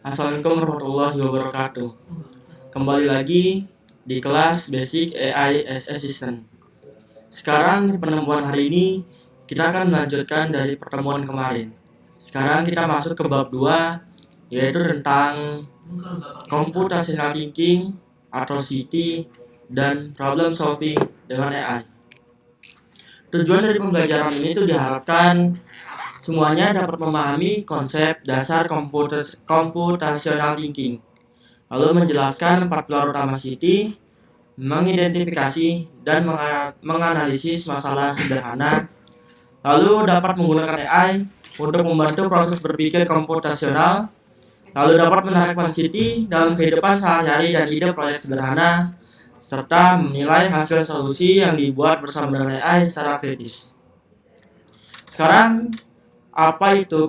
Assalamualaikum warahmatullahi wabarakatuh. Kembali lagi di kelas Basic AI as Assistant. Sekarang di pertemuan hari ini kita akan melanjutkan dari pertemuan kemarin. Sekarang kita masuk ke bab 2, yaitu tentang computational thinking atau CT dan problem solving dengan AI. Tujuan dari pembelajaran ini tuh diharapkan semuanya dapat memahami konsep dasar computational thinking, lalu menjelaskan 4 pilar utama CT, mengidentifikasi dan menganalisis masalah sederhana, lalu dapat menggunakan AI untuk membantu proses berpikir komputasional, lalu dapat menerapkan CT dalam kehidupan sehari-hari dan ide proyek sederhana, serta menilai hasil solusi yang dibuat bersama dengan AI secara kritis. Sekarang, apa itu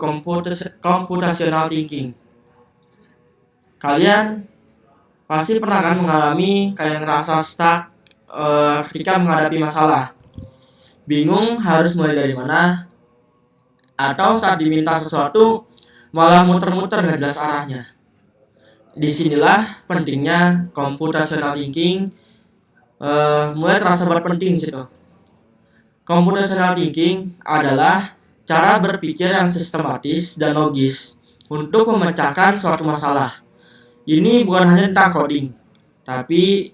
computational thinking? Kalian pasti pernah kan mengalami kayak ngerasa stuck ketika menghadapi masalah, bingung harus mulai dari mana, atau saat diminta sesuatu malah muter-muter nggak jelas arahnya. Disinilah pentingnya computational thinking mulai terasa berpenting di situ. Computational thinking adalah cara berpikir yang sistematis dan logis untuk memecahkan suatu masalah. Ini bukan hanya tentang coding, tapi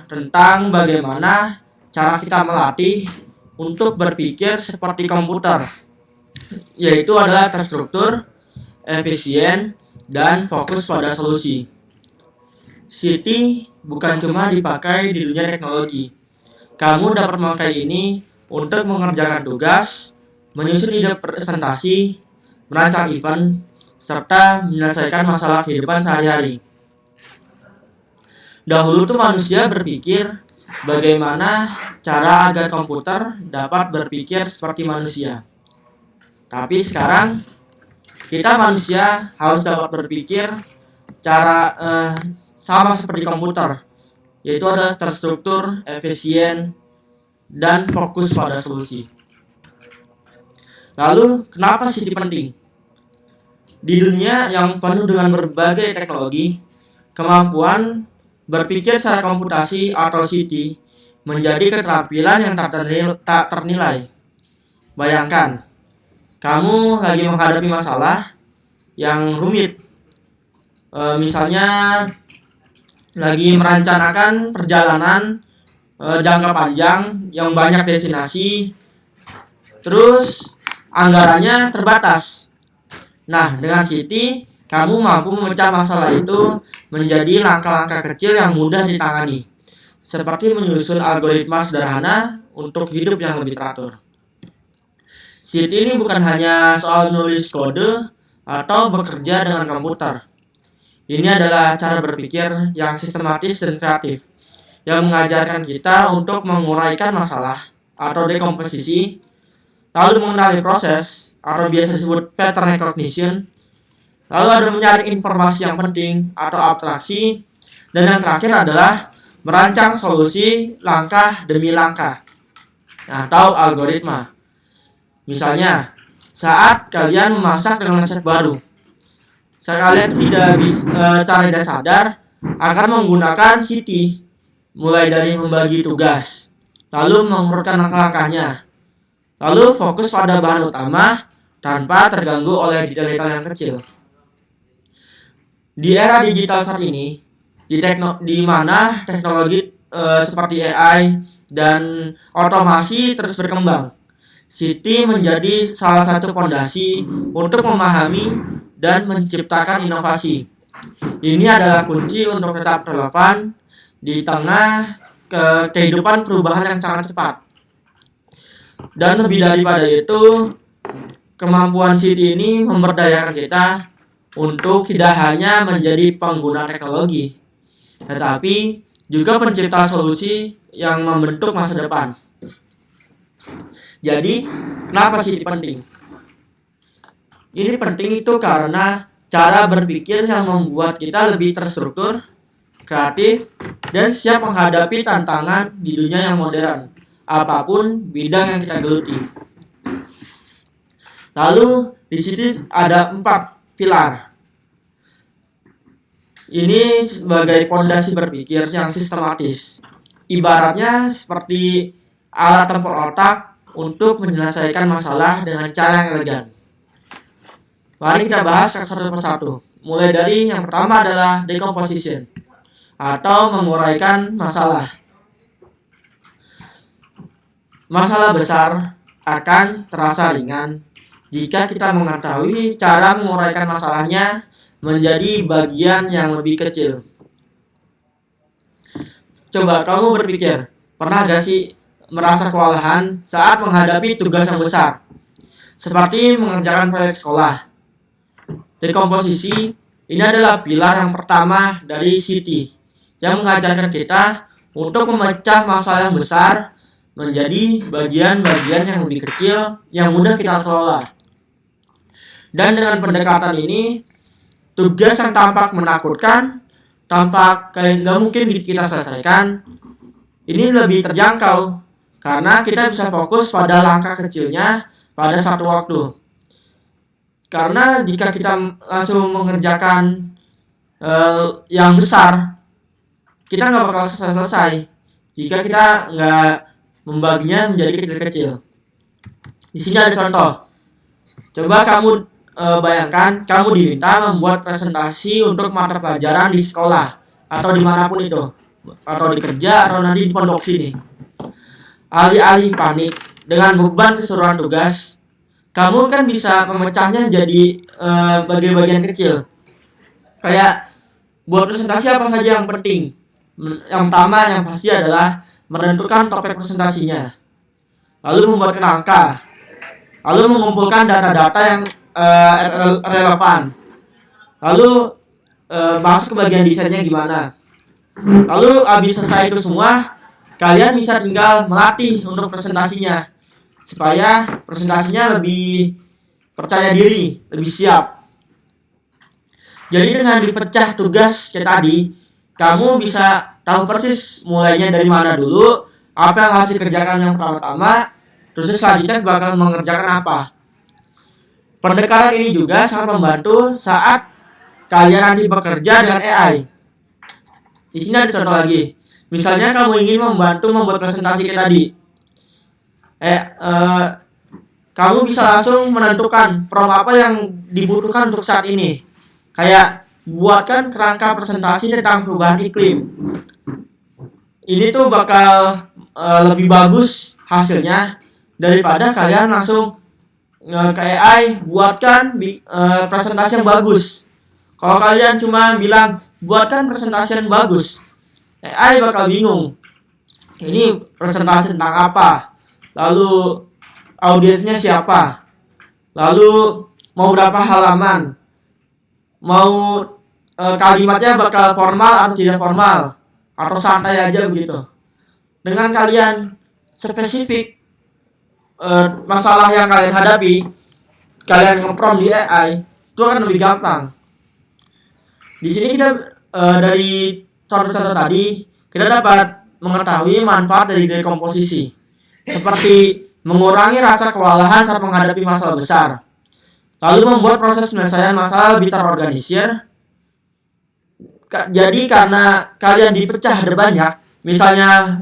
tentang bagaimana cara kita melatih untuk berpikir seperti komputer, yaitu adalah terstruktur, efisien, dan fokus pada solusi. CT bukan cuma dipakai di dunia teknologi. Kamu dapat memakai ini untuk mengerjakan tugas, menyusun ide presentasi, merancang event, serta menyelesaikan masalah kehidupan sehari-hari. Dahulu tuh manusia berpikir bagaimana cara agar komputer dapat berpikir seperti manusia. Tapi sekarang kita manusia harus dapat berpikir cara sama seperti komputer, yaitu ada terstruktur, efisien, dan fokus pada solusi. Lalu, kenapa CT penting? Di dunia yang penuh dengan berbagai teknologi, kemampuan berpikir secara komputasi atau CT menjadi keterampilan yang tak ternilai. Bayangkan, kamu lagi menghadapi masalah yang rumit. Misalnya lagi merencanakan perjalanan jangka panjang yang banyak destinasi, terus anggarannya terbatas. Nah, dengan CT, kamu mampu memecah masalah itu menjadi langkah-langkah kecil yang mudah ditangani, seperti menyusun algoritma sederhana untuk hidup yang lebih teratur. CT ini bukan hanya soal nulis kode atau bekerja dengan komputer. Ini adalah cara berpikir yang sistematis dan kreatif, yang mengajarkan kita untuk menguraikan masalah atau dekomposisi, lalu mengenali proses atau biasa disebut pattern recognition, lalu ada mencari informasi yang penting atau abstraksi, dan yang terakhir adalah merancang solusi langkah demi langkah atau algoritma. Misalnya, saat kalian memasak dengan resep baru, kalian tidak sadar akan menggunakan CT, mulai dari membagi tugas, lalu mengurutkan langkah-langkahnya, lalu fokus pada bahan utama tanpa terganggu oleh detail-detail yang kecil. Di era digital saat ini, di mana teknologi seperti AI dan otomasi terus berkembang, CT menjadi salah satu fondasi untuk memahami dan menciptakan inovasi. Ini adalah kunci untuk tetap relevan di tengah kehidupan perubahan yang sangat cepat. Dan lebih daripada itu, kemampuan CT ini memberdayakan kita untuk tidak hanya menjadi pengguna teknologi, tetapi juga pencipta solusi yang membentuk masa depan. Jadi, kenapa CT penting? Ini penting itu karena cara berpikir yang membuat kita lebih terstruktur, kreatif, dan siap menghadapi tantangan di dunia yang modern, apapun bidang yang kita geluti. Lalu di sini ada 4 pilar. Ini sebagai pondasi berpikir yang sistematis. Ibaratnya seperti alat tempur otak untuk menyelesaikan masalah dengan cara yang elegan. Mari kita bahas satu persatu. Mulai dari yang pertama adalah decomposition atau menguraikan masalah. Masalah besar akan terasa ringan jika kita mengetahui cara menguraikan masalahnya menjadi bagian yang lebih kecil. Coba kamu berpikir, pernah gak sih merasa kewalahan saat menghadapi tugas yang besar? Seperti mengerjakan proyek sekolah. Dekomposisi ini adalah pilar yang pertama dari CT yang mengajarkan kita untuk memecah masalah yang besar menjadi bagian-bagian yang lebih kecil yang mudah kita kelola. Dan dengan pendekatan ini, tugas yang tampak menakutkan, tampak kayak nggak mungkin kita selesaikan, ini lebih terjangkau karena kita bisa fokus pada langkah kecilnya pada satu waktu. Karena jika kita langsung mengerjakan yang besar, kita nggak bakal selesai jika kita nggak membaginya menjadi kecil-kecil. Di sini ada contoh. Coba kamu bayangkan kamu diminta membuat presentasi untuk mata pelajaran di sekolah atau dimanapun itu, atau di kerja atau nanti di pondok sini. Alih-alih panik dengan beban keseluruhan tugas, kamu kan bisa memecahnya jadi bagian-bagian kecil. Kayak buat presentasi apa saja yang penting. Yang pertama yang pasti adalah menentukan topik presentasinya, lalu membuat kerangka, lalu mengumpulkan data-data yang relevan, lalu masuk ke bagian desainnya gimana. Lalu habis selesai itu semua, kalian bisa tinggal melatih untuk presentasinya supaya presentasinya lebih percaya diri, lebih siap. Jadi dengan dipecah tugas kayak tadi, kamu bisa tahu persis mulainya dari mana dulu, apa yang harus dikerjakan yang pertama-tama, terus selanjutnya bakal mengerjakan apa. Pendekatan ini juga sangat membantu saat kalian nanti bekerja dengan AI. Di sini ada contoh lagi. Misalnya kamu ingin membantu membuat presentasi kayak tadi. Kamu bisa langsung menentukan prompt apa yang dibutuhkan untuk saat ini. Kayak buatkan kerangka presentasi tentang perubahan iklim. Ini tuh bakal lebih bagus hasilnya daripada kalian langsung ke AI buatkan presentasi yang bagus. Kalau kalian cuma bilang buatkan presentasi yang bagus, AI bakal bingung. Ini presentasi tentang apa? Lalu audiensnya siapa? Lalu mau berapa halaman? Mau kalimatnya bakal formal atau tidak formal? Atau santai aja begitu. Dengan kalian spesifik masalah yang kalian hadapi, kalian nge-prompt di AI, itu akan lebih gampang. Di sini kita dari contoh-contoh tadi, kita dapat mengetahui manfaat dari dekomposisi, seperti mengurangi rasa kewalahan saat menghadapi masalah besar, lalu membuat proses penyelesaian masalah lebih terorganisir. Jadi karena kalian dipecah ada banyak, misalnya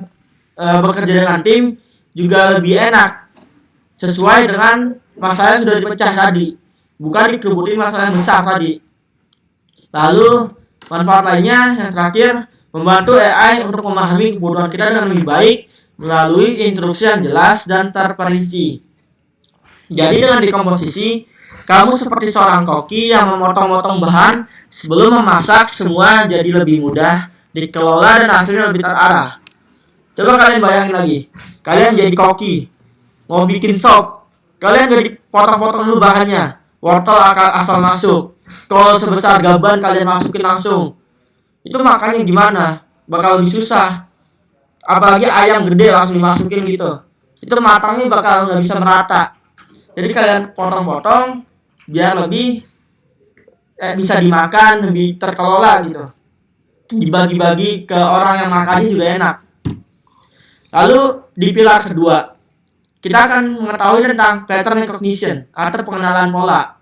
bekerja dengan tim juga lebih enak, sesuai dengan masalah yang sudah dipecah tadi, bukan dikerubutin masalah yang besar tadi. Lalu manfaat lainnya yang terakhir, membantu AI untuk memahami kebutuhan kita dengan lebih baik melalui instruksi yang jelas dan terperinci. Jadi dengan dekomposisi, kamu seperti seorang koki yang memotong-motong bahan sebelum memasak, semua jadi lebih mudah dikelola dan hasilnya lebih terarah. Coba kalian bayangin lagi, kalian jadi koki, mau bikin sop, kalian jadi potong-potong dulu bahannya, wortel asal masuk, kol sebesar gaban kalian masukin langsung. Itu makannya gimana? Bakal lebih susah. Apalagi ayam gede langsung dimasukin gitu, itu matangnya bakal nggak bisa merata. Jadi kalian potong-potong biar lebih bisa dimakan, lebih terkelola gitu, dibagi-bagi ke orang yang makannya juga enak. Lalu di pilar kedua, kita akan mengetahui tentang pattern recognition atau pengenalan pola.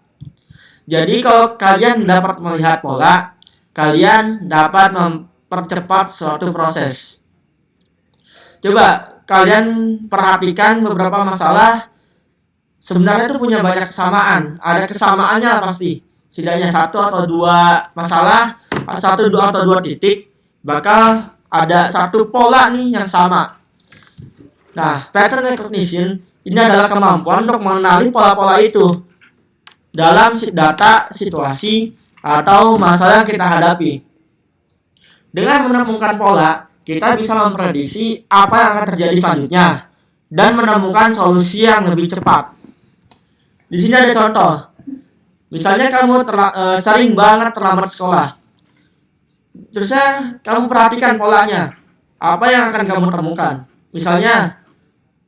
Jadi kalau kalian dapat melihat pola, kalian dapat mempercepat suatu proses. Coba kalian perhatikan beberapa masalah sebenarnya itu punya banyak kesamaan. Ada kesamaannya pasti. Setidaknya satu atau dua masalah, satu dua atau dua titik, bakal ada satu pola nih yang sama. Nah, pattern recognition ini adalah kemampuan untuk mengenali pola-pola itu dalam data, situasi, atau masalah yang kita hadapi. Dengan menemukan pola, kita bisa memprediksi apa yang akan terjadi selanjutnya dan menemukan solusi yang lebih cepat. Di sini ada contoh. Misalnya kamu sering banget terlambat sekolah. Terusnya kamu perhatikan polanya. Apa yang akan kamu temukan? Misalnya,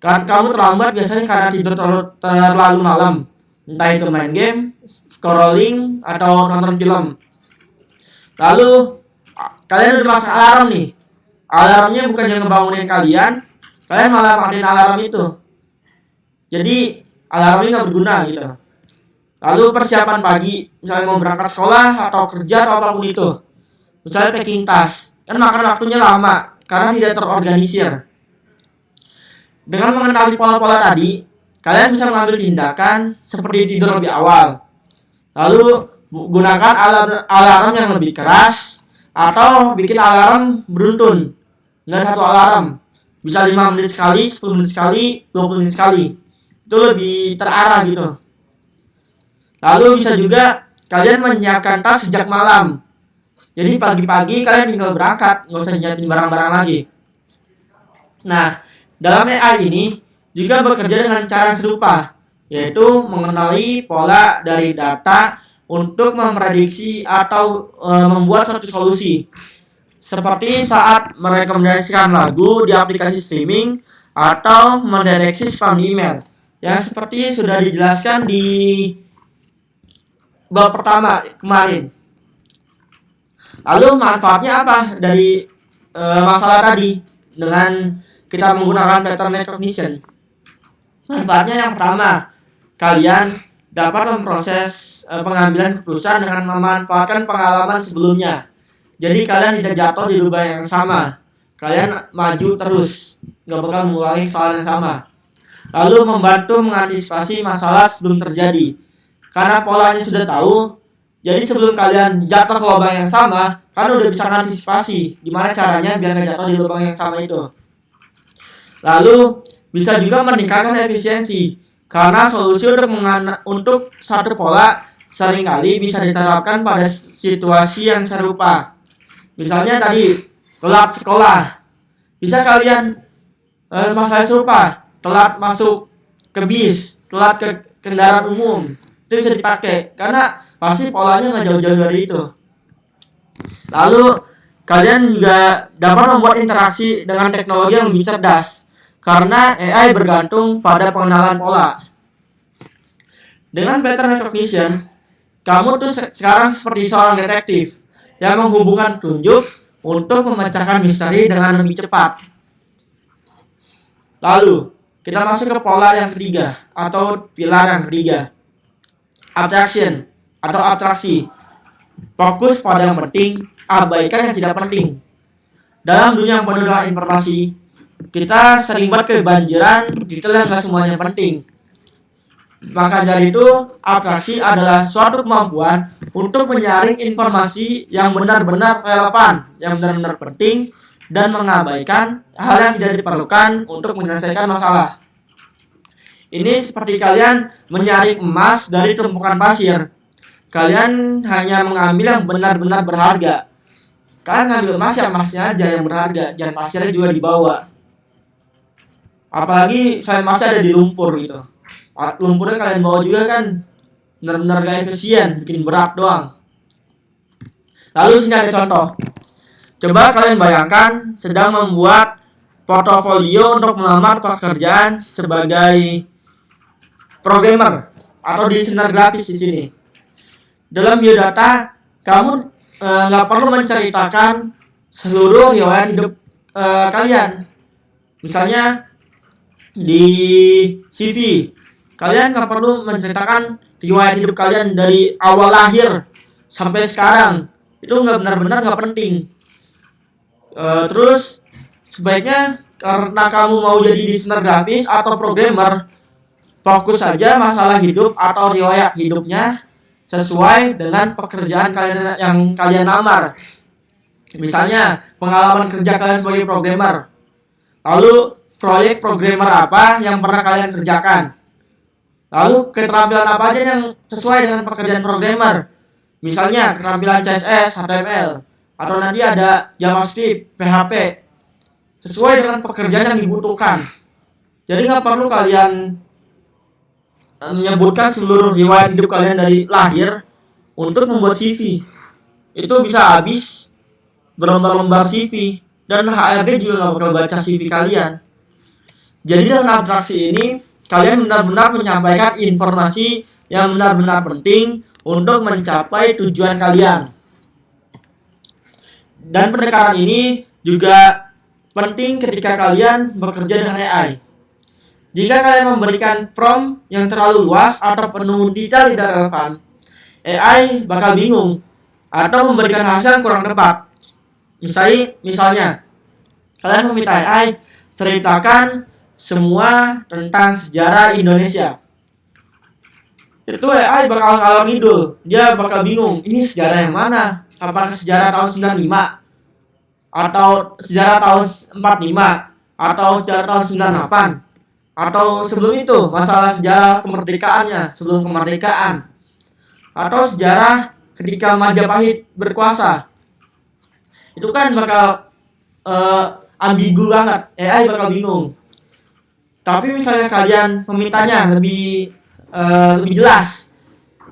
kan kamu terlambat biasanya karena tidur terlalu malam. Entah itu main game, scrolling, atau nonton film. Lalu, kalian udah masang alarm nih. Alarmnya bukannya ngebangunin kalian malah matiin alarm itu. Jadi, alarmnya nggak berguna gitu. Lalu persiapan pagi, misalnya mau berangkat sekolah atau kerja atau apapun itu. Misalnya packing tas, kan makan waktunya lama karena tidak terorganisir. Dengan mengenali pola-pola tadi, kalian bisa mengambil tindakan seperti tidur lebih awal. Lalu gunakan alarm yang lebih keras atau bikin alarm beruntun. Nggak satu alarm. Bisa 5 menit sekali, 10 menit sekali, 20 menit sekali. Itu lebih terarah gitu. Lalu bisa juga kalian menyiapkan tas sejak malam. Jadi pagi-pagi kalian tinggal berangkat, nggak usah nyiapin barang-barang lagi. Nah, dalam AI ini juga bekerja dengan cara serupa, yaitu mengenali pola dari data untuk memprediksi atau membuat suatu solusi. Seperti saat merekomendasikan lagu di aplikasi streaming atau mendeteksi spam email. Yang seperti sudah dijelaskan di bab pertama kemarin. Lalu manfaatnya apa dari masalah tadi dengan kita menggunakan pattern recognition? Manfaatnya yang pertama, kalian dapat memproses pengambilan keputusan dengan memanfaatkan pengalaman sebelumnya. Jadi kalian tidak jatuh di lubang yang sama. Kalian maju terus, nggak bakal mengulangi kesalahan yang sama. Lalu membantu mengantisipasi masalah sebelum terjadi. Karena polanya sudah tahu, jadi sebelum kalian jatuh ke lubang yang sama, kan udah bisa mengantisipasi gimana caranya biar nggak jatuh di lubang yang sama itu. Lalu bisa juga meningkatkan efisiensi, karena solusi untuk satu pola seringkali bisa diterapkan pada situasi yang serupa. Misalnya tadi telat sekolah, bisa kalian masalah serupa, telat masuk ke bis, telat ke kendaraan umum. Itu bisa dipakai karena pasti polanya nggak jauh-jauh dari itu. Lalu kalian juga dapat membuat interaksi dengan teknologi yang lebih cerdas karena AI bergantung pada pengenalan pola. Dengan pattern recognition, kamu tuh sekarang seperti seorang detektif yang menghubungkan petunjuk untuk memecahkan misteri dengan lebih cepat. Lalu kita masuk ke pola yang ketiga atau pilar yang ketiga. Abstraction atau abstraksi. Fokus pada yang penting, abaikan yang tidak penting. Dalam dunia yang penuh dengan informasi, kita sering banget kebanjiran detail yang gak semuanya penting. Maka dari itu, abstraksi adalah suatu kemampuan untuk menyaring informasi yang benar-benar relevan, yang benar-benar penting, dan mengabaikan hal yang tidak diperlukan untuk menyelesaikan masalah. Ini seperti kalian menyaring emas dari tumpukan pasir. Kalian hanya mengambil yang benar-benar berharga. Kalian ngambil emas, ya emasnya aja yang berharga, jangan pasirnya juga dibawa. Apalagi saya emasnya ada di lumpur gitu. Lumpurnya kalian bawa juga kan benar-benar gak efisien, bikin berat doang. Lalu sini ada contoh. Coba kalian bayangkan sedang membuat portofolio untuk melamar pekerjaan sebagai programmer atau desainer grafis di sini. Dalam biodata, kamu nggak perlu menceritakan seluruh riwayat hidup kalian. Misalnya di CV, kalian nggak perlu menceritakan riwayat hidup kalian dari awal lahir sampai sekarang. itu benar-benar nggak penting. Terus sebaiknya karena kamu mau jadi desainer grafis atau programmer, fokus saja masalah hidup atau riwayat hidupnya sesuai dengan pekerjaan kalian yang kalian lamar. Misalnya pengalaman kerja kalian sebagai programmer, lalu proyek programmer apa yang pernah kalian kerjakan, lalu keterampilan apa aja yang sesuai dengan pekerjaan programmer. Misalnya keterampilan CSS, HTML, atau nanti ada JavaScript, PHP, sesuai dengan pekerjaan yang dibutuhkan. Jadi nggak perlu kalian menyebutkan seluruh riwayat hidup kalian dari lahir untuk membuat CV. Itu bisa habis berlembar-lembar CV, dan HRD juga nggak bakal baca CV kalian. Jadi dengan abstraksi ini, kalian benar-benar menyampaikan informasi yang benar-benar penting untuk mencapai tujuan kalian. Dan pendekatan ini juga penting ketika kalian bekerja dengan AI. Jika kalian memberikan prompt yang terlalu luas atau penuh detail tidak relevan, AI bakal bingung atau memberikan hasil yang kurang tepat. Misalnya, kalian meminta AI ceritakan semua tentang sejarah Indonesia. Itu AI bakal ngalor ngidul, dia bakal bingung, ini sejarah yang mana? Apakah sejarah tahun 95? Atau sejarah tahun 45? Atau sejarah tahun 98? Atau sebelum itu, masalah sejarah kemerdekaannya, sebelum kemerdekaan? Atau sejarah ketika Majapahit berkuasa? Itu kan bakal ambigu banget, AI bakal bingung. Tapi misalnya kalian memintanya lebih jelas,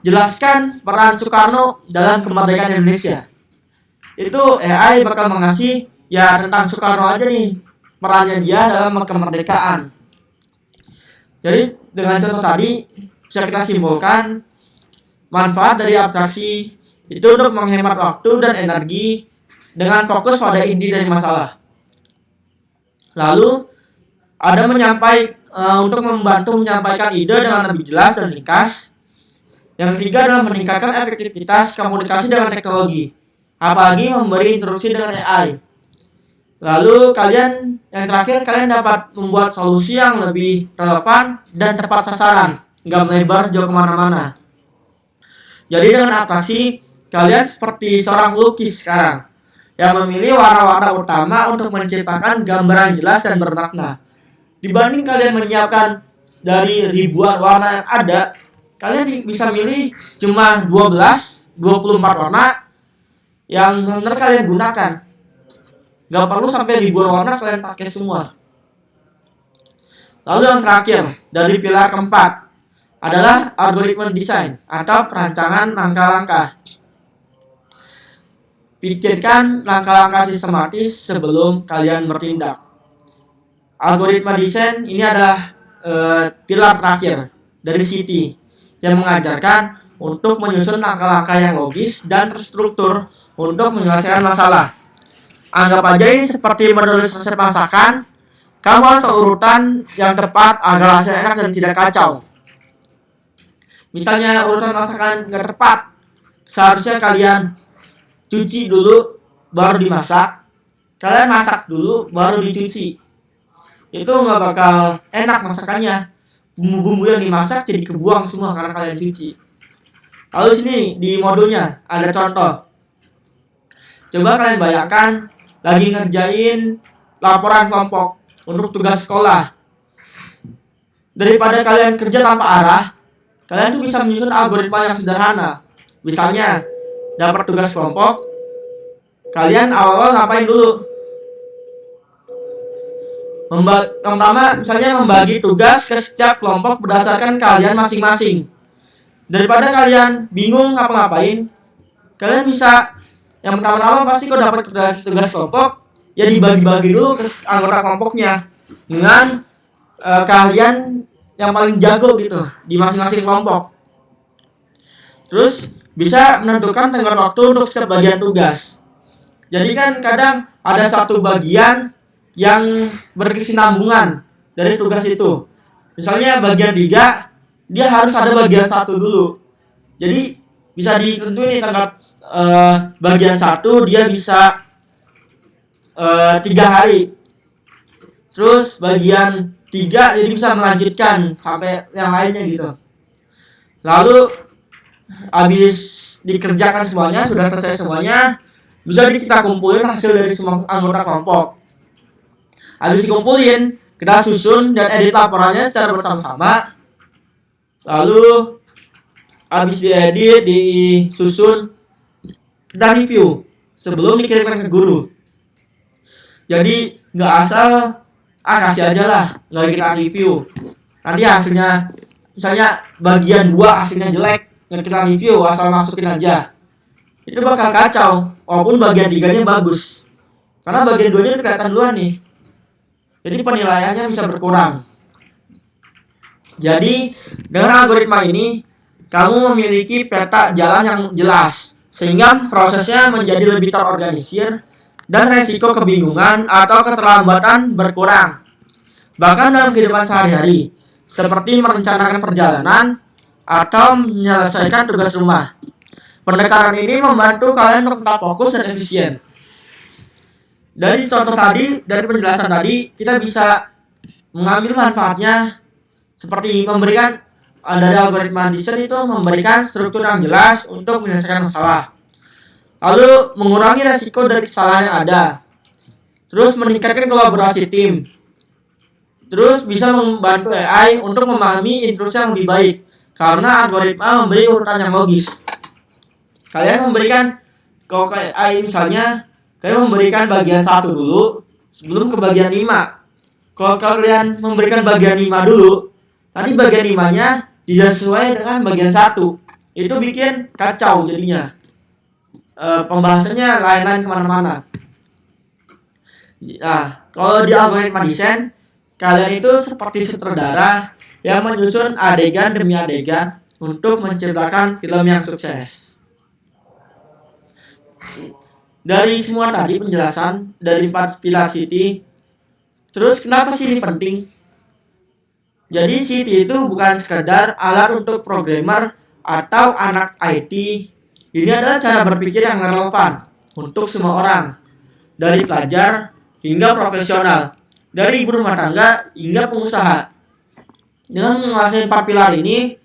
jelaskan peran Soekarno dalam kemerdekaan Indonesia. Itu AI bakal mengasih ya tentang Soekarno aja nih, perannya dia dalam kemerdekaan. Jadi dengan contoh tadi bisa kita simpulkan manfaat dari abstraksi itu untuk menghemat waktu dan energi dengan fokus pada inti dari masalah. Lalu ada untuk membantu menyampaikan ide dengan lebih jelas dan ringkas. Yang ketiga adalah meningkatkan efektivitas komunikasi dengan teknologi, apalagi memberi instruksi dengan AI. Lalu yang terakhir kalian dapat membuat solusi yang lebih relevan dan tepat sasaran, nggak melebar jauh kemana-mana. Jadi dengan abstraksi, kalian seperti seorang pelukis sekarang yang memilih warna-warna utama untuk menciptakan gambaran jelas dan bermakna. Dibanding kalian menyiapkan dari ribuan warna yang ada, kalian bisa milih cuma 24 warna yang benar kalian gunakan. Gak perlu sampai ribuan warna kalian pakai semua. Lalu yang terakhir, dari pilar keempat adalah algoritma desain atau perancangan langkah-langkah. Pikirkan langkah-langkah sistematis sebelum kalian bertindak. Algoritma desain ini adalah pilar terakhir dari CT yang mengajarkan untuk menyusun langkah-langkah yang logis dan terstruktur untuk menyelesaikan masalah. Anggap aja ini seperti menulis resep masakan. Kamu harus tahu urutan yang tepat agar hasilnya enak dan tidak kacau. Misalnya urutan masakan nggak tepat, seharusnya kalian cuci dulu baru dimasak. Kalian masak dulu baru dicuci. Itu nggak bakal enak masakannya. Bumbu-bumbu yang dimasak jadi kebuang semua karena kalian cuci. Lalu sini di modulnya ada contoh. Coba kalian bayangkan lagi ngerjain laporan kelompok untuk tugas sekolah. Daripada kalian kerja tanpa arah, kalian tuh bisa menyusun algoritma yang sederhana. Misalnya dapat tugas kelompok, kalian awal-awal ngapain dulu? Misalnya membagi tugas ke setiap kelompok berdasarkan kalian masing-masing. Daripada kalian bingung ngapa-ngapain, kalian bisa yang pertama-tama pasti kau dapat tugas kelompok, ya dibagi-bagi dulu ke anggota kelompoknya dengan kalian yang paling jago gitu di masing-masing kelompok. Terus bisa menentukan tenggat waktu untuk setiap bagian tugas. Jadi kan kadang ada satu bagian yang berkesinambungan dari tugas itu. Misalnya bagian 3, dia harus ada bagian 1 dulu. Jadi bisa ditentuin di tanggal bagian 1 dia bisa 3 hari. Terus bagian 3 jadi bisa melanjutkan sampai yang lainnya gitu. Lalu habis dikerjakan semuanya, sudah selesai semuanya, bisa kita kumpulin hasil dari semua anggota kelompok. Habis dikumpulin, kita susun dan edit laporannya secara bersama-sama. Lalu habis diedit, disusun, kita review sebelum dikirimkan ke guru. Jadi nggak asal kasih aja lah, nggak kita review. Nanti hasilnya, misalnya bagian 2 hasilnya jelek, nggak kita review, asal masukin aja. Itu bakal kacau, walaupun bagian 3-nya bagus. Karena bagian 2-nya kelihatan duluan nih. Jadi penilaiannya bisa berkurang. Jadi dengan algoritma ini, kamu memiliki peta jalan yang jelas, sehingga prosesnya menjadi lebih terorganisir dan resiko kebingungan atau keterlambatan berkurang. Bahkan dalam kehidupan sehari-hari, seperti merencanakan perjalanan atau menyelesaikan tugas rumah. Pendekatan ini membantu kalian untuk tetap fokus dan efisien. Dari contoh tadi, dari penjelasan tadi, kita bisa mengambil manfaatnya seperti memberikan dari algoritma desain itu memberikan struktur yang jelas untuk menyelesaikan masalah. Lalu mengurangi resiko dari kesalahan yang ada. Terus meningkatkan kolaborasi tim. Terus bisa membantu AI untuk memahami instruksi yang lebih baik karena algoritma memberi urutan yang logis. Kalian memberikan, kalau AI misalnya, kalian memberikan bagian 1 dulu sebelum ke bagian 5. Kalau kalian memberikan bagian 5 dulu, nanti bagian 5-nya disesuaikan dengan bagian 1. Itu bikin kacau jadinya. Pembahasannya lain-lain kemana-mana. Nah, kalau di algoritma desain, kalian itu seperti sutradara yang menyusun adegan demi adegan untuk menciptakan film yang sukses. Dari semua tadi penjelasan dari 4 pilar City, terus kenapa sih ini penting? Jadi City itu bukan sekedar alat untuk programmer atau anak IT. Ini adalah cara berpikir yang relevan untuk semua orang, dari pelajar hingga profesional, dari ibu rumah tangga hingga pengusaha. Dengan menguasai 4 pilar ini,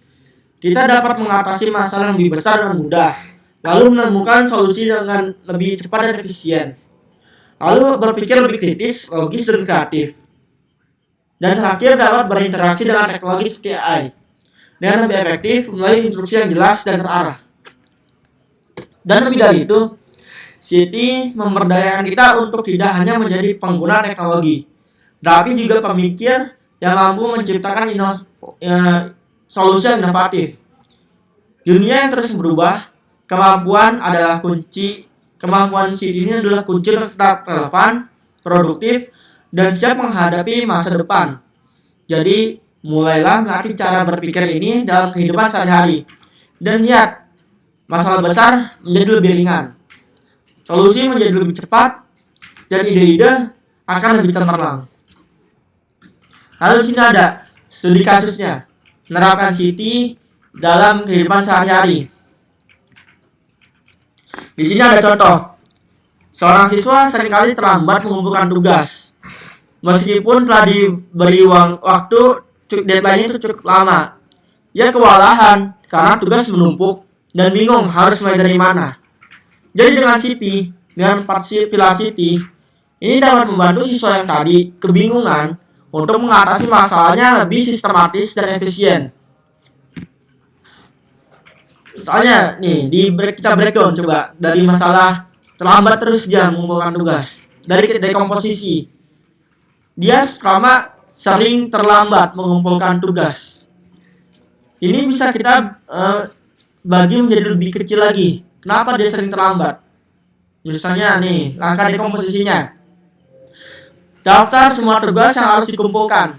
kita dapat mengatasi masalah yang lebih besar dengan mudah, lalu menemukan solusi dengan lebih cepat dan efisien. Lalu berpikir lebih kritis, logis, dan kreatif. Dan terakhir dapat berinteraksi dengan teknologi seperti AI dengan lebih efektif melalui instruksi yang jelas dan terarah. Dan lebih dari itu, City memberdayakan kita untuk tidak hanya menjadi pengguna teknologi, tapi juga pemikir yang mampu menciptakan solusi yang inovatif. Dunia yang terus berubah, kemampuan City ini adalah kunci untuk tetap relevan, produktif, dan siap menghadapi masa depan. Jadi, mulailah melatih cara berpikir ini dalam kehidupan sehari-hari. Dan lihat, masalah besar menjadi lebih ringan. Solusi menjadi lebih cepat, dan ide-ide akan lebih cemerlang. Lalu sini ada studi kasusnya, menerapkan City dalam kehidupan sehari-hari. Di sini ada contoh. Seorang siswa seringkali terlambat mengumpulkan tugas. Meskipun telah diberi waktu, deadline-nya itu cukup lama. Ia kewalahan karena tugas menumpuk dan bingung harus mulai dari mana. Jadi dengan City, dengan pilar City, ini dapat membantu siswa yang tadi kebingungan untuk mengatasi masalahnya lebih sistematis dan efisien. Misalnya nih, kita breakdown coba dari masalah terlambat terus dia mengumpulkan tugas. Dari komposisi, dia sering terlambat mengumpulkan tugas. Ini bisa kita bagi menjadi lebih kecil lagi. Kenapa dia sering terlambat? Misalnya nih, langkah dekomposisinya. Daftar semua tugas yang harus dikumpulkan.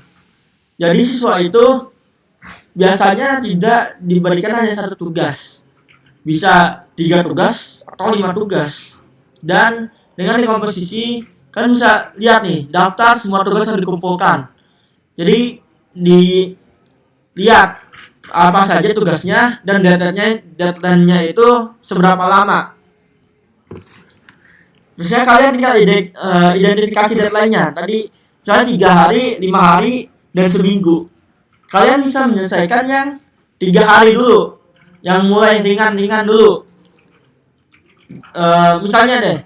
Jadi siswa itu biasanya tidak diberikan hanya 1 tugas. Bisa 3 tugas atau 5 tugas. Dan dengan dekomposisi, kan bisa lihat nih, daftar semua tugas yang dikumpulkan. Jadi dilihat apa saja tugasnya dan deadline-nya itu seberapa lama. Terusnya kalian tinggal identifikasi deadline-nya. Tadi misalnya 3 hari, 5 hari, dan seminggu. Kalian bisa menyelesaikan yang 3 hari dulu, yang mulai ringan-ringan dulu. Misalnya deh,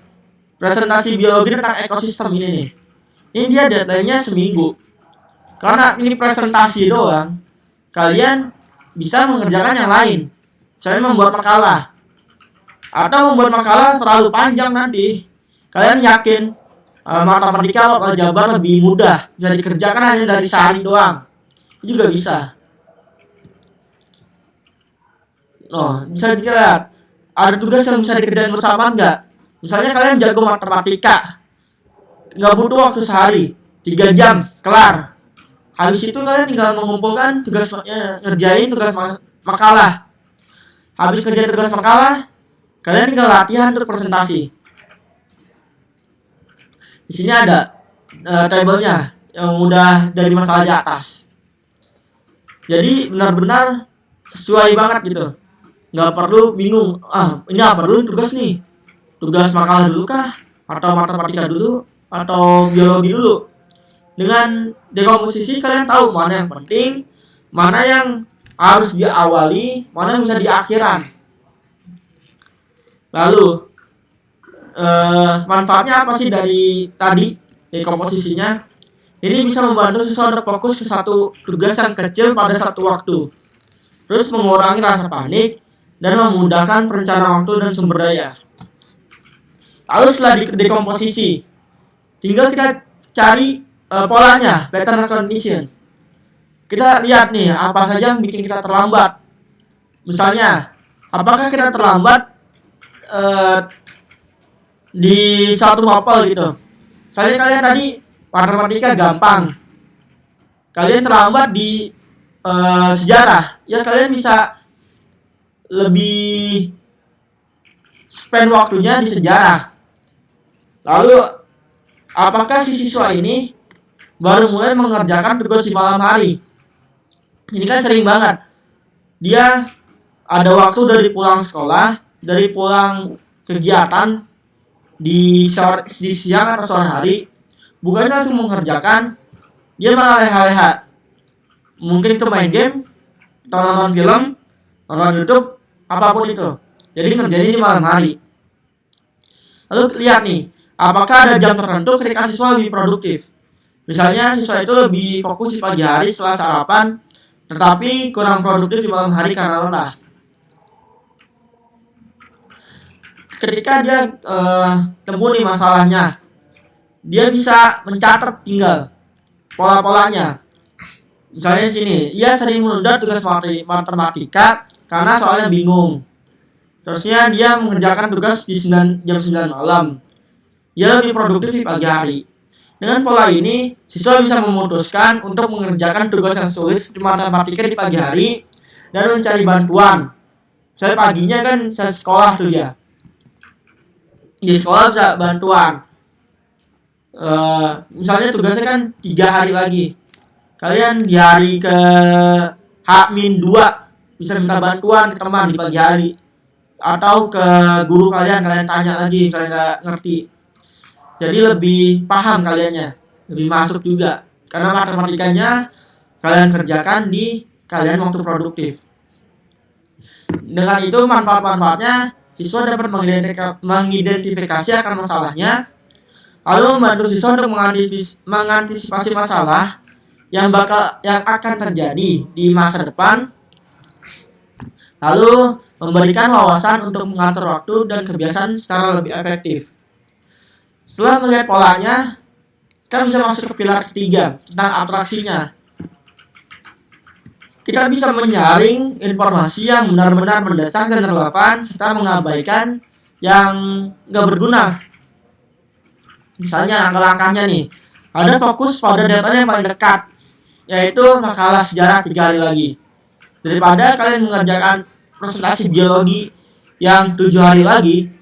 presentasi biologi tentang ekosistem ini nih. Ini dia deadline-nya seminggu. Karena ini presentasi doang, kalian bisa mengerjakan yang lain. Misalnya membuat makalah. Atau membuat makalah terlalu panjang nanti. Kalian yakin matematika atau aljabar lebih mudah, bisa dikerjakan hanya dari sehari doang. Itu juga bisa. Bisa dilihat ada tugas yang bisa dikerjain bersama enggak. Misalnya kalian jago matematika, nggak butuh waktu sehari, 3 jam kelar. Habis itu kalian tinggal mengumpulkan tugasnya, ngerjain tugas makalah. Habis kerjain tugas makalah, kalian tinggal latihan untuk presentasi. Di sini ada tabelnya yang udah dari masalah di atas. Jadi benar-benar sesuai banget gitu. Nggak perlu bingung. Ini apa dulu tugas nih? Tugas makalah dulu kah? Atau matematika dulu? Atau biologi dulu? Dengan dekomposisi kalian tahu mana yang penting, mana yang harus diawali, mana yang bisa di akhiran. Lalu manfaatnya apa sih dari tadi dekomposisinya? Ini bisa membantu siswa untuk fokus ke satu tugas yang kecil pada satu waktu, terus mengurangi rasa panik dan memudahkan perencanaan waktu dan sumber daya. Lalu setelah dekomposisi, tinggal kita cari polanya, pattern recognition. Kita lihat nih apa saja yang bikin kita terlambat. Misalnya, apakah kita terlambat di satu mapel gitu. Misalnya kalian tadi matematika gampang, kalian terlambat di sejarah, ya kalian bisa lebih spend waktunya di sejarah. Lalu, apakah si siswa ini baru mulai mengerjakan tugas di malam hari? Ini kan sering banget. Dia ada waktu dari pulang sekolah, dari pulang kegiatan di siang atau sore hari, bukannya langsung mengerjakan, dia malah leha-leha. Mungkin itu main game, atau nonton film, nonton YouTube, apapun itu. Jadi ngerjain di malam hari. Lalu lihat nih, apakah ada jam tertentu ketika siswa lebih produktif? Misalnya siswa itu lebih fokus di pagi hari setelah sarapan, tetapi kurang produktif di malam hari karena lelah. Ketika dia temu nih masalahnya, dia bisa mencatat tinggal pola-polanya. Misalnya sini, ia sering menunda tugas matematika karena soalnya bingung. Terusnya dia mengerjakan tugas di jam 9 malam. Ia lebih produktif di pagi hari. Dengan pola ini, siswa bisa memutuskan untuk mengerjakan tugas yang sulit seperti matematika di pagi hari dan mencari bantuan. Misalnya paginya kan saya sekolah tuh dia. Di sekolah bisa bantuan. Misalnya tugasnya kan 3 hari lagi. Kalian di hari ke H-2 bisa minta bantuan ke teman di pagi hari. Atau ke guru kalian tanya lagi misalnya nggak ngerti. Jadi lebih paham kaliannya, lebih masuk juga. Karena matematikanya kalian kerjakan di kalian waktu produktif. Dengan itu manfaat-manfaatnya, siswa dapat mengidentifikasi akan masalahnya, lalu membantu siswa untuk mengantisipasi masalah yang akan terjadi di masa depan, lalu memberikan wawasan untuk mengatur waktu dan kebiasaan secara lebih efektif. Setelah melihat polanya, kita bisa masuk ke pilar ketiga tentang atraksinya. Kita bisa menyaring informasi yang benar-benar mendesak dan relevan serta mengabaikan yang nggak berguna. Misalnya langkah-langkahnya nih, ada fokus pada data yang paling dekat, yaitu makalah sejarah 3 hari lagi. Daripada kalian mengerjakan presentasi biologi yang 7 hari lagi,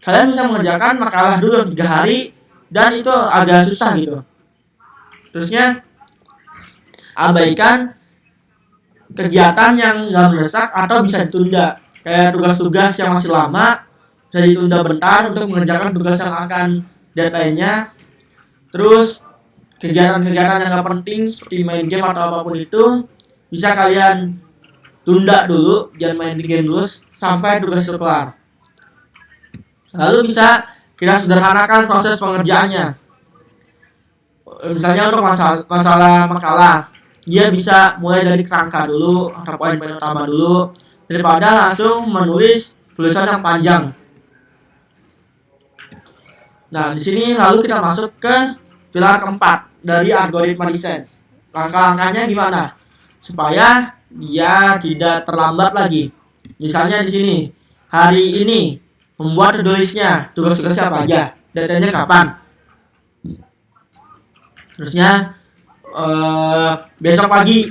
kalian bisa mengerjakan makalah dulu 3 hari dan itu agak susah gitu. Terusnya abaikan kegiatan yang nggak mendesak atau bisa ditunda. Kayak tugas-tugas yang masih lama bisa ditunda bentar untuk mengerjakan tugas yang akan deadline-nya. Terus kegiatan-kegiatan yang nggak penting seperti main game atau apapun itu bisa kalian tunda dulu, jangan main di game dulu sampai tugas itu kelar. Lalu bisa kita sederhanakan proses pengerjaannya. Misalnya untuk masalah makalah, dia bisa mulai dari kerangka dulu atau poin-poin utama dulu daripada langsung menulis tulisan yang panjang. Nah, di sini lalu kita masuk ke pilar keempat dari algoritma desain. Langkah-langkahnya gimana? Supaya dia tidak terlambat lagi. Misalnya di sini, hari ini membuat to-do list-nya, tugas-tugasnya apa aja, deadline-nya kapan. Terusnya besok pagi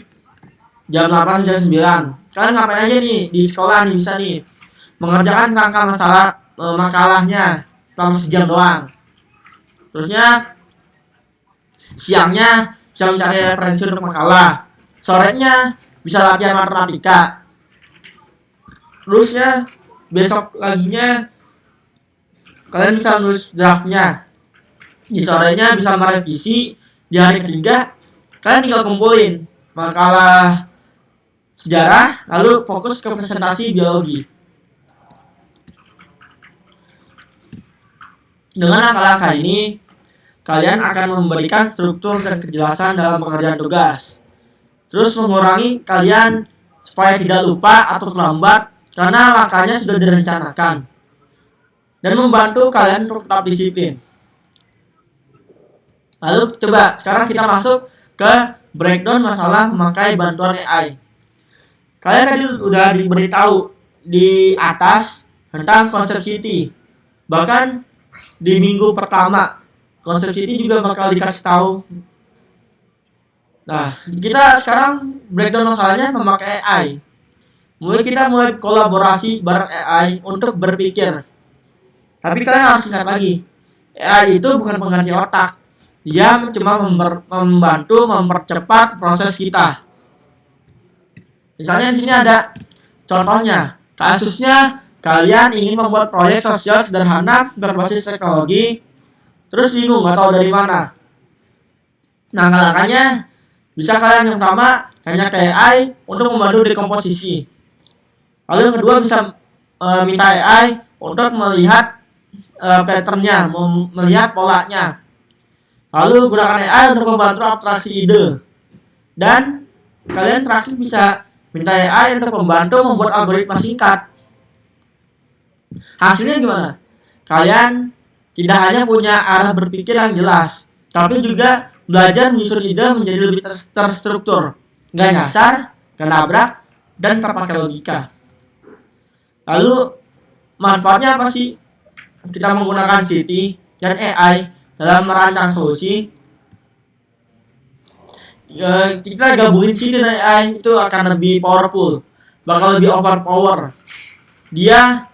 jam 8 jam 9. Kalian ngapain aja nih di sekolah nih, bisa nih mengerjakan rangka masalah makalahnya selama sejam doang. Terusnya siangnya bisa mencari referensi untuk makalah, sorenya bisa latihan matematika. Terusnya besok laginya kalian bisa nulis draftnya, di sorenya bisa merevisi. Di hari ketiga kalian tinggal kumpulin makalah sejarah lalu fokus ke presentasi biologi. Dengan langkah-langkah ini kalian akan memberikan struktur dan kejelasan dalam pengerjaan tugas, terus mengurangi kalian supaya tidak lupa atau terlambat karena langkahnya sudah direncanakan, dan membantu kalian untuk tetap disiplin. Lalu coba sekarang kita masuk ke breakdown masalah memakai bantuan AI. Kalian tadi udah diberitahu di atas tentang konsep City. Bahkan di minggu pertama konsep City juga bakal dikasih tahu. Nah, kita sekarang breakdown masalahnya memakai AI. Kita mulai kolaborasi bareng AI untuk berpikir. Tapi kalian harus ingat lagi, AI itu bukan pengganti otak. Dia cuma membantu mempercepat proses kita. Misalnya di sini ada contohnya. Kasusnya kalian ingin membuat proyek sosial sederhana berbasis teknologi, terus bingung nggak tahu dari mana. Nah, langkahnya bisa kalian yang pertama tanya ke AI untuk membantu dekomposisi. Lalu yang kedua bisa minta AI untuk melihat patternnya, melihat polanya. Lalu gunakan AI untuk membantu abstraksi ide. Dan kalian terakhir bisa minta AI untuk membantu membuat algoritma singkat. Hasilnya gimana? Kalian tidak hanya punya arah berpikir yang jelas, tapi juga belajar menyusun ide menjadi lebih terstruktur, nggak nyasar, nggak nabrak, dan terpakai logika. Lalu manfaatnya apa sih kita menggunakan City dan AI dalam merancang solusi? Kita gabungin City dan AI itu akan lebih powerful, bakal lebih overpower. Dia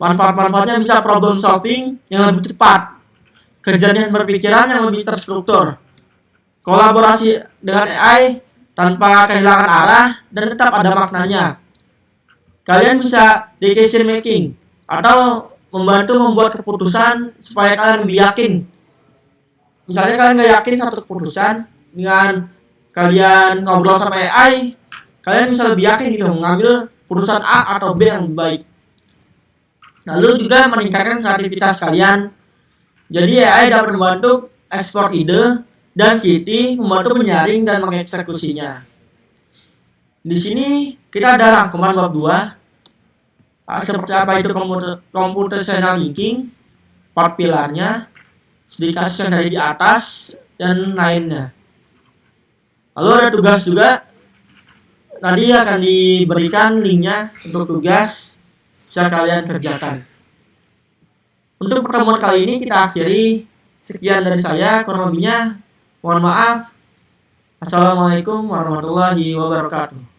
manfaat-manfaatnya bisa problem solving yang lebih cepat, kerjaan berpikiran yang lebih terstruktur, kolaborasi dengan AI tanpa kehilangan arah dan tetap ada maknanya. Kalian bisa decision making atau membantu membuat keputusan supaya kalian lebih yakin. Misalnya kalian nggak yakin satu keputusan, dengan kalian ngobrol sama AI, kalian bisa lebih yakin gitu mengambil keputusan A atau B yang baik. Lalu juga meningkatkan kreativitas kalian. Jadi AI dapat membantu ekspor ide dan City membantu menyaring dan mengeksekusinya. Di sini kita ada rangkuman bab 2. Seperti apa itu computational thinking, 4 pilarnya, dikasih dari di atas dan lainnya. Lalu ada tugas juga. Nanti akan diberikan linknya untuk tugas, bisa kalian kerjakan. Untuk pertemuan kali ini kita akhiri. Sekian dari saya, kurang lebihnya mohon maaf. Assalamualaikum warahmatullahi wabarakatuh.